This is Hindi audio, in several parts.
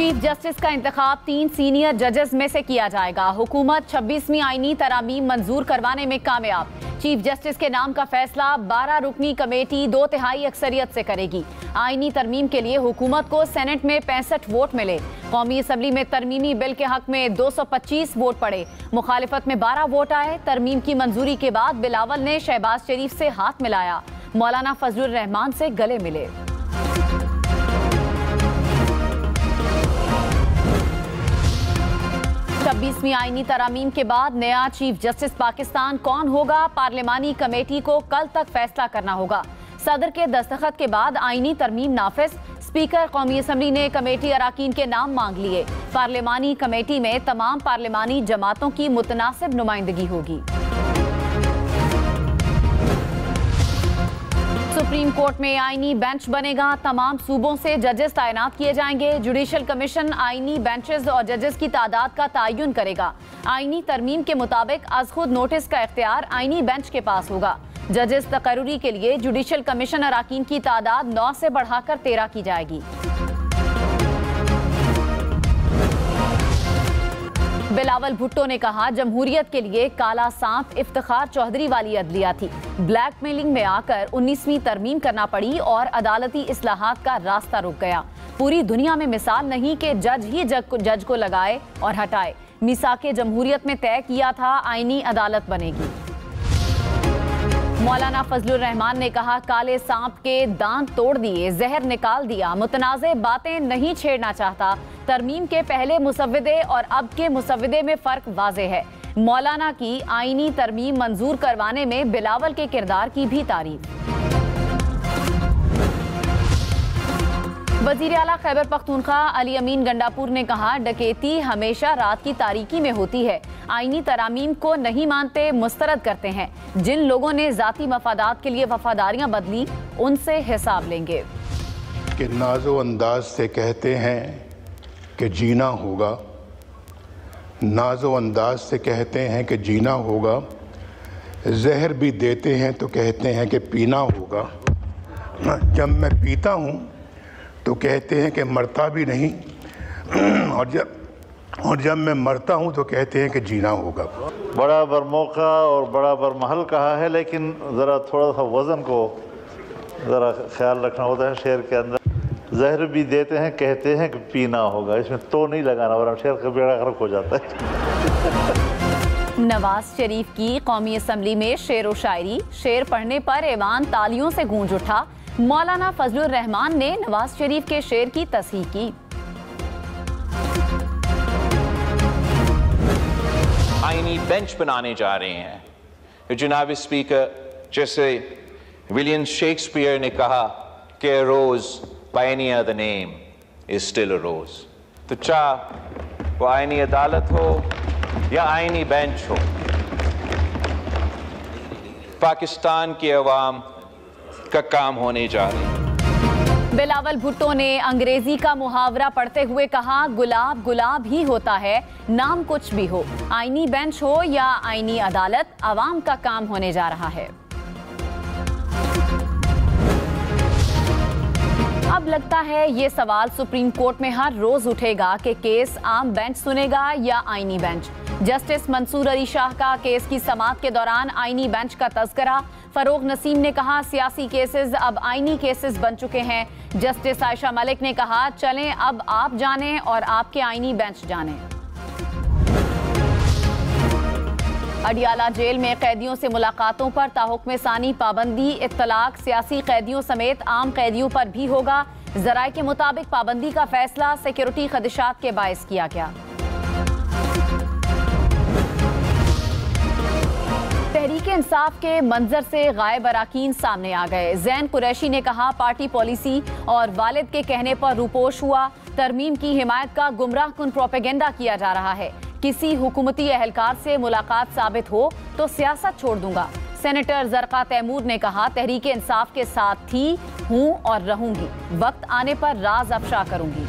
चीफ जस्टिस का इंतखाब 3 सीनियर जजेस में से किया जाएगा। हुकूमत 26वीं आईनी तरामीम मंजूर करवाने में कामयाब। चीफ जस्टिस के नाम का फैसला 12 रुकनी कमेटी 2/3 अक्सरियत से करेगी। आईनी तरमीम के लिए हुकूमत को सेनेट में 65 वोट मिले। कौमी असम्बली में तरमीमी बिल के हक में 225 वोट पड़े। मुखालिफत में 12 वोट आए। तरमीम की मंजूरी के बाद बिलावल ने शहबाज शरीफ से हाथ मिलाया। मौलाना फजलुर रहमान से गले मिले। छब्बीसवीं आईनी तरामीम के बाद नया चीफ जस्टिस पाकिस्तान कौन होगा, पार्लिमानी कमेटी को कल तक फैसला करना होगा। सदर के दस्तखत के बाद आईनी तरमीम नाफिज। स्पीकर कौमी असम्बली ने कमेटी अराकीन के नाम मांग लिए। पार्लिमानी कमेटी में तमाम पार्लिमानी जमातों की मुतनासिब नुमाइंदगी होगी। सुप्रीम कोर्ट में आईनी बेंच बनेगा। तमाम सूबों से जजेस तैनात किए जाएंगे। जुडिशल कमीशन आईनी बेंचेस और जजेस की तादाद का तयन करेगा। आईनी तरमीम के मुताबिक अज खुद नोटिस का इख्तियार आईनी बेंच के पास होगा। जजेस तकर्रुरी के लिए जुडिशल कमीशन अराकीन की तादाद 9 से बढ़ाकर 13 की जाएगी। बिलावल भुट्टो ने कहा, जमहूरियत के लिए काला सांप इफ्तिखार चौधरी वाली अदलिया थी। ब्लैकमेलिंग में आकर 19वीं तरमीम करना पड़ी और अदालती इस्लाहात का रास्ता रुक गया। पूरी दुनिया में मिसाल नहीं कि जज ही जज को लगाए और हटाए। मिसाके जमहूरियत में तय किया था आईनी अदालत बनेगी। मौलाना फजलुर रहमान ने कहा, काले सांप के दांत तोड़ दिए, जहर निकाल दिया। मुतनाज़े बातें नहीं छेड़ना चाहता। तरमीम के पहले मुसव्विदे और अब के मुसव्विदे में फर्क वाज़ेह है। मौलाना की आईनी तरमीम मंजूर करवाने में बिलावल के किरदार की भी तारीफ। वज़ीर आला खैबर पख्तूनख्वा अली अमीन गंडापुर ने कहा, डकैती हमेशा रात की तारीकी में होती है। आईनी तरामीम को नहीं मानते, मुस्तरद करते हैं। जिन लोगों ने जाती मफादात के लिए वफादारियां बदली, उनसे हिसाब लेंगे। कि नाजो अंदाज से कहते हैं कि जीना होगा, नाजो अंदाज से कहते हैं कि जीना होगा। जहर भी देते हैं तो कहते हैं कि पीना होगा। जब मैं पीता हूँ तो कहते हैं कि मरता भी नहीं, और जब मैं मरता हूँ तो कहते हैं कि जीना होगा। बड़ा बरमौका और बड़ा बरमहल कहा है, लेकिन ज़रा थोड़ा सा वज़न को ज़रा ख्याल रखना होता है शेर के अंदर। जहर भी देते हैं, कहते हैं कि पीना होगा। इसमें तो नहीं लगाना, वरना शेर का बेड़ा गर्क हो जाता है। नवाज शरीफ की कौमी असम्बली में शेर व शायरी। शेर पढ़ने पर ऐवान तालियों से गूंज उठा। मौलाना फजलुर रहमान ने नवाज शरीफ के शेर की तस्हीह की। आईनी बेंच बनाने जा रहे हैं। जनाब स्पीकर, जैसे विलियम शेक्सपियर ने कहा कि a rose by any other name is still a rose। तो चाहे वो आईनी अदालत हो या आईनी बेंच हो, पाकिस्तान की अवाम का काम होने जा रही है। बिलावल भुट्टो ने अंग्रेजी का मुहावरा पढ़ते हुए कहा, गुलाब गुलाब ही होता है, नाम कुछ भी हो। आईनी बेंच हो या आईनी अदालत, अवाम का काम होने जा रहा है। अब लगता है ये सवाल सुप्रीम कोर्ट में हर रोज उठेगा कि केस आम बेंच सुनेगा या आईनी बेंच। जस्टिस मंसूर अली शाह का केस की समाअत के दौरान आईनी बेंच का तज़किरा। फरोग नसीम ने कहा, सियासी केसेस अब आईनी केसेस बन चुके हैं। जस्टिस आयशा मलिक ने कहा, चलें अब आप जानें और आपके आईनी बेंच जानें। अडियाला जेल में कैदियों से मुलाकातों पर ताहुक्म सानी पाबंदी। इत्तलाक सियासी कैदियों समेत आम कैदियों पर भी होगा। जराये के मुताबिक पाबंदी का फैसला सिक्योरिटी खदशात के बायस किया गया। तहरीक इंसाफ के मंजर से गायब अराकीन सामने आ गए। जैन कुरैशी ने कहा, पार्टी पॉलिसी और वालिद के कहने पर रूपोश हुआ। तरमीम की हिमायत का गुमराह कुन प्रोपेगेंडा किया जा रहा है। किसी हुकूमती अहलकार से मुलाकात साबित हो तो सियासत छोड़ दूंगा। सेनेटर जरका तैमूर ने कहा, तहरीक इंसाफ के साथ थी, हूं और रहूंगी। वक्त आने पर राज अफशा करूंगी।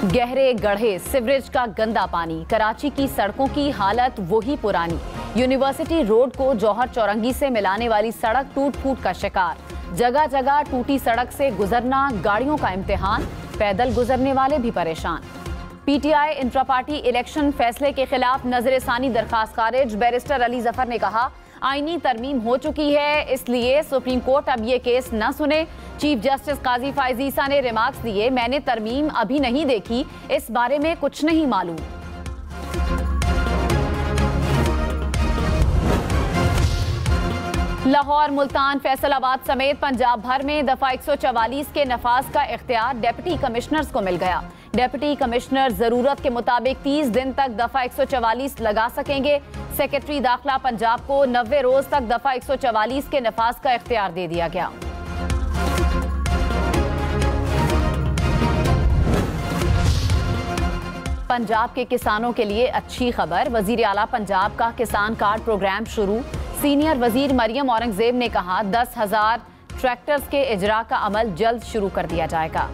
गहरे गड्ढे, सिवरेज का गंदा पानी, कराची की सड़कों की हालत वही पुरानी। यूनिवर्सिटी रोड को जौहर चौरंगी से मिलाने वाली सड़क टूट फूट का शिकार। जगह जगह टूटी सड़क से गुजरना गाड़ियों का इम्तिहान। पैदल गुजरने वाले भी परेशान। पीटीआई इंट्रा पार्टी इलेक्शन फैसले के खिलाफ नजरसानी दरखास्त खारिज। बैरिस्टर अली जफर ने कहा, आईनी तरमीम हो चुकी है, इसलिए सुप्रीम कोर्ट अब ये केस न सुने। चीफ जस्टिस काजी फायज ईसा ने रिमार्क्स दिए, मैंने तरमीम अभी नहीं देखी, इस बारे में कुछ नहीं मालूम। लाहौर, मुल्तान, फैसलाबाद समेत पंजाब भर में दफा 144 के नफाज का इख्तियार डिप्टी कमिश्नर्स को मिल गया। डिप्टी कमिश्नर जरूरत के मुताबिक 30 दिन तक दफा 144 लगा सकेंगे। सेक्रेटरी दाखिला पंजाब को 90 रोज तक दफा 144 के नफाज का इख्तियार दे दिया गया। पंजाब के किसानों के लिए अच्छी खबर, वजीर आला पंजाब का किसान कार्ड प्रोग्राम शुरू। सीनियर वजीर मरियम औरंगजेब ने कहा, 10,000 ट्रैक्टर्स के इजरा का अमल जल्द शुरू कर दिया जाएगा।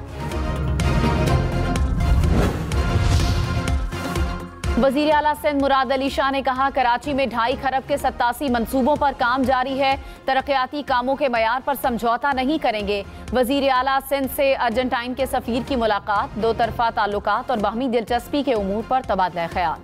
वजीर आला सिंध मुराद अली शाह ने कहा, कराची में 2.5 खरब के 87 मंसूबों पर काम जारी है, तरक्याती कामों के मयार पर समझौता नहीं करेंगे। वजीर आला सिंध से अर्जेंटाइन के सफीर की मुलाकात, दो तरफा ताल्लुकात और बाहमी दिलचस्पी के उमूर पर तबादला ख्याल।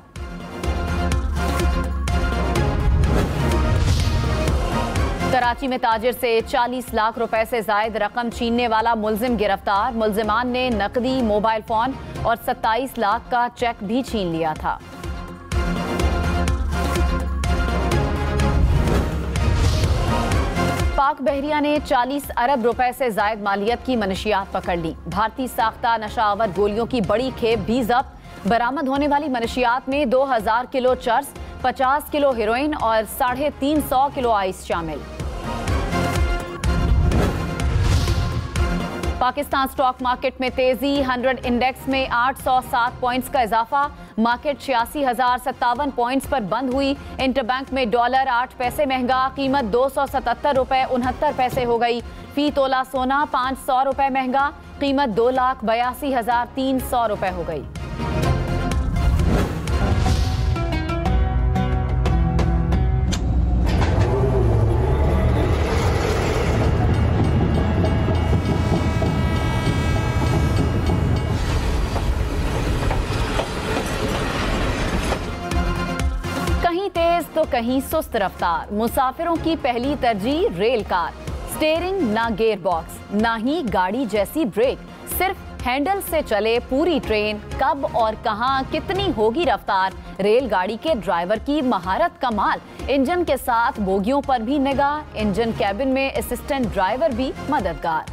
कराची में ताजिर से 40 लाख रुपए से जायद रकम छीनने वाला मुलजिम गिरफ्तार। मुलजिमान ने नकदी, मोबाइल फोन और 27 लाख का चेक भी छीन लिया था। पाक बहरिया ने 40 अरब रुपए से जायद मालियत की मनशियात पकड़ ली। भारतीय साख्ता नशावर गोलियों की बड़ी खेप भी जब्त। बरामद होने वाली मनशियात में 2000 किलो चर्स, 50 किलो हेरोइन और 350 किलो आइस शामिल। पाकिस्तान स्टॉक मार्केट में तेजी, 100 इंडेक्स में 807 पॉइंट्स का इजाफा। मार्केट 86,057 पॉइंट्स पर बंद हुई। इंटरबैंक में डॉलर 8 पैसे महंगा, कीमत 277 रुपए 69 पैसे हो गई। फी तोला सोना 500 रुपए महंगा, कीमत 2,82,300 रुपए हो गई। तो कहीं सुस्त रफ्तार, मुसाफिरों की पहली तरजीह रेल कार। स्टीयरिंग ना गियर बॉक्स, ना ही गाड़ी जैसी ब्रेक, सिर्फ हैंडल से चले पूरी ट्रेन। कब और कहां कितनी होगी रफ्तार, रेलगाड़ी के ड्राइवर की महारत कमाल। इंजन के साथ बोगियों पर भी निगाह, इंजन कैबिन में असिस्टेंट ड्राइवर भी मददगार।